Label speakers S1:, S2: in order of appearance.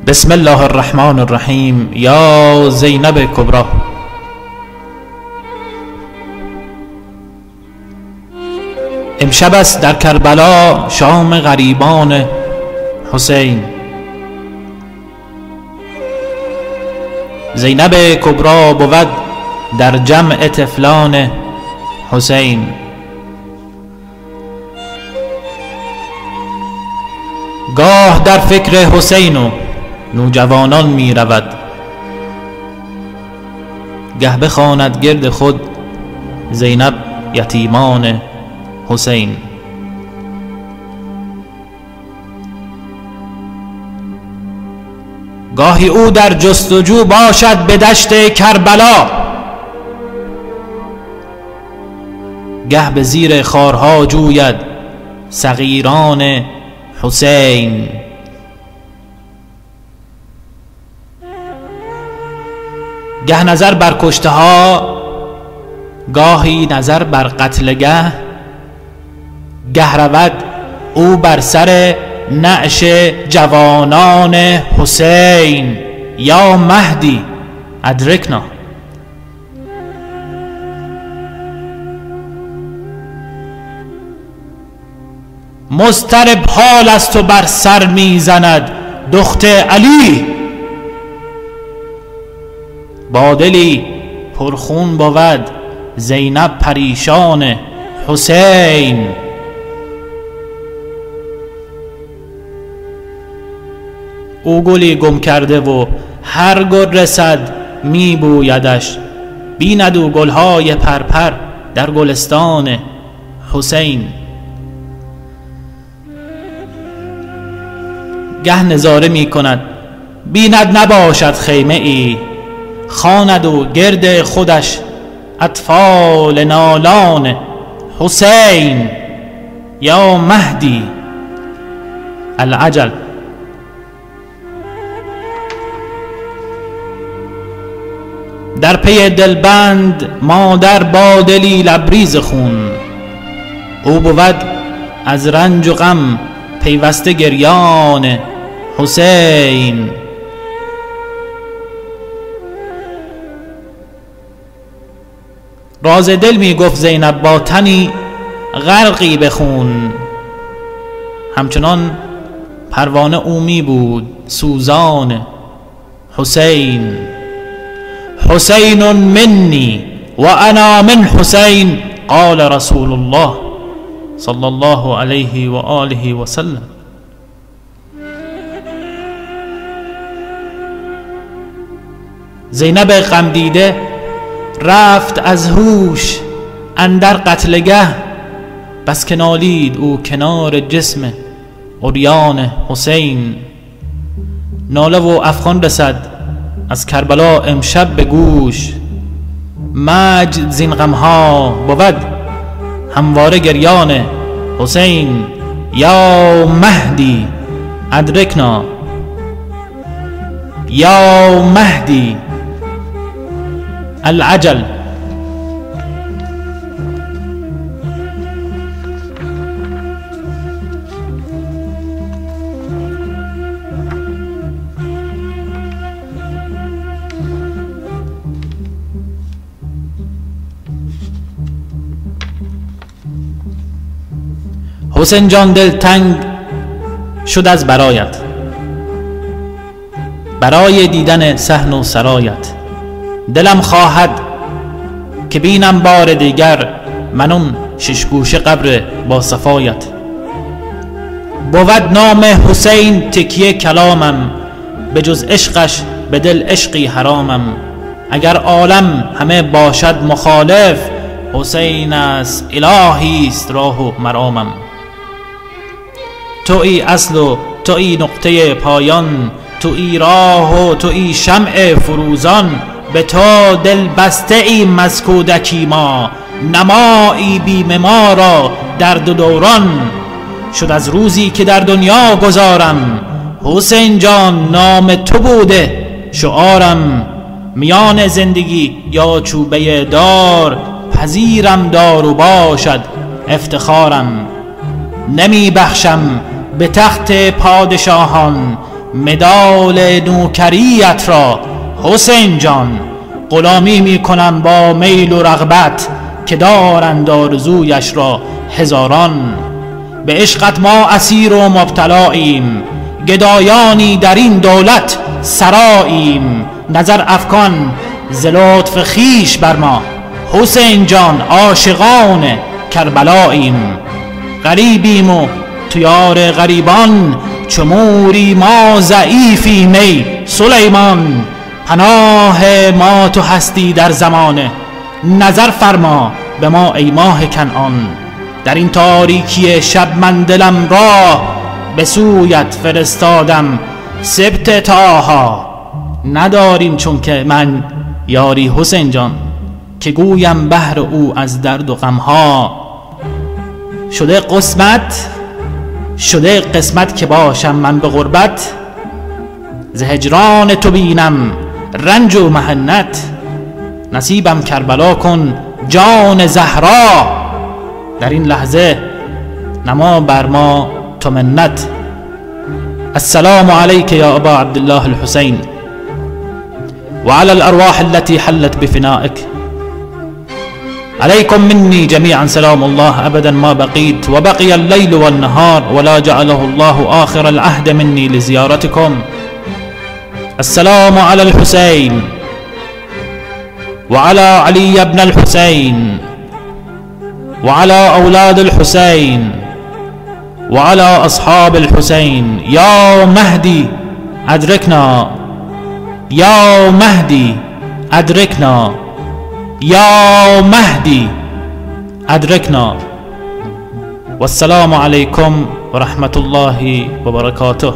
S1: بسم الله الرحمن الرحیم. یا زینب کبری. امشب است در کربلا شام غریبان حسین. زینب کبری بود در جمع طفلان حسین. گاه در فکر حسین و نوجوانان می رود، گه بخواند گرد خود زینب یتیمان حسین. گاهی او در جستجو باشد به دشت کربلا، گه به زیر خارها جوید صغیران حسین. گه نظر بر کشته ها، گاهی نظر بر قتلگه، گه رود او بر سر نعش جوانان حسین. یا مهدی ادرکنا. مضطرب حال است و بر سر میزند دخت علی، با دلی پرخون بود زینب پریشان حسین. او گلی گم کرده و هر گل رسد می بویدش، بیند او گلهای پرپر در گلستان حسین. گه نظاره می کند بیند نباشد خیمه ای، خواند و گرد خودش اطفال نالان حسین. یا مهدی العجل. در پی دلبند مادر با دلی لبریز خون، او بود از رنج و غم پیوسته گریان حسین. راز دل می گفت زینب با تنی غرقی به خون، همچنان پروانه او می بود سوزان حسین. حسین منی و انا من حسین، قال رسول الله صلی الله علیه و آله و سلم. زینب غمدیده رفت از هوش اندر قتلگه، بس که نالید او کنار جسم عریان حسین. ناله و افغان رسد از کربلا امشب به گوش، مجد زین غمها بود همواره گریان حسین. یا مهدی ادرکنا. یا مهدی العجل. حسین جان دلتنگ شد از برایت، برای دیدن صحن و سرایت. دلم خواهد که بینم بار دیگر من اون ششگوشه قبر با صفایت. بود نام حسین تکیه کلامم، به جز عشقش به دل عشقی حرامم. اگر عالم همه باشد مخالف، حسین است الهی است راه و مرامم. تویی اصل و تویی نقطه پایان، تویی راه و تویی شمع فروزان. به تو دل بسته ای مزکودکی ما، نمایی بیم ما را درد و دوران. شد از روزی که در دنیا گذارم، حسین جان نام تو بوده شعارم. میان زندگی یا چوبه دار، پذیرم دار و باشد افتخارم. نمی بخشم به تخت پادشاهان، مدال نوکریت را حسین جان. غلامی می کنم با میل و رغبت که دارند آرزویش را هزاران. به عشقت ما اسیر و مبتلاییم، گدایانی در این دولت سراییم. نظر افکان ز لطف خویش بر ما، حسین جان عاشقان کربلاییم. غریبیم و تو یار غریبان، چو موری ما ضعیفیم ای سلیمان. پناه ما تو هستی در زمانه، نظر فرما به ما ای ماه کنعان. در این تاریکی شب من دلم را، به سویت فرستادم سبط طاها. نداریم چون که من یاری حسین جان، که گویم بهر او از درد و غمها. شده قسمت که باشم من به غربت، ز هجران تو بینم رنج و محنت. نصیبم کربلا کن جان زهرا، در این لحظه نما بر ما تو منت. السلام عليك يا أبا عبد الله الحسين، وعلى الأرواح التي حلت بفنائك. عليكم مني جميعا سلام الله أبدا ما بقيت، وبقي الليل والنهار، ولا جعله الله آخر العهد مني لزيارتكم. السلام على الحسين وعلى علي بن الحسين وعلى أولاد الحسين وعلى أصحاب الحسين. يا مهدي أدركنا، يا مهدي أدركنا، يا مهدي أدركنا. والسلام عليكم ورحمة الله وبركاته.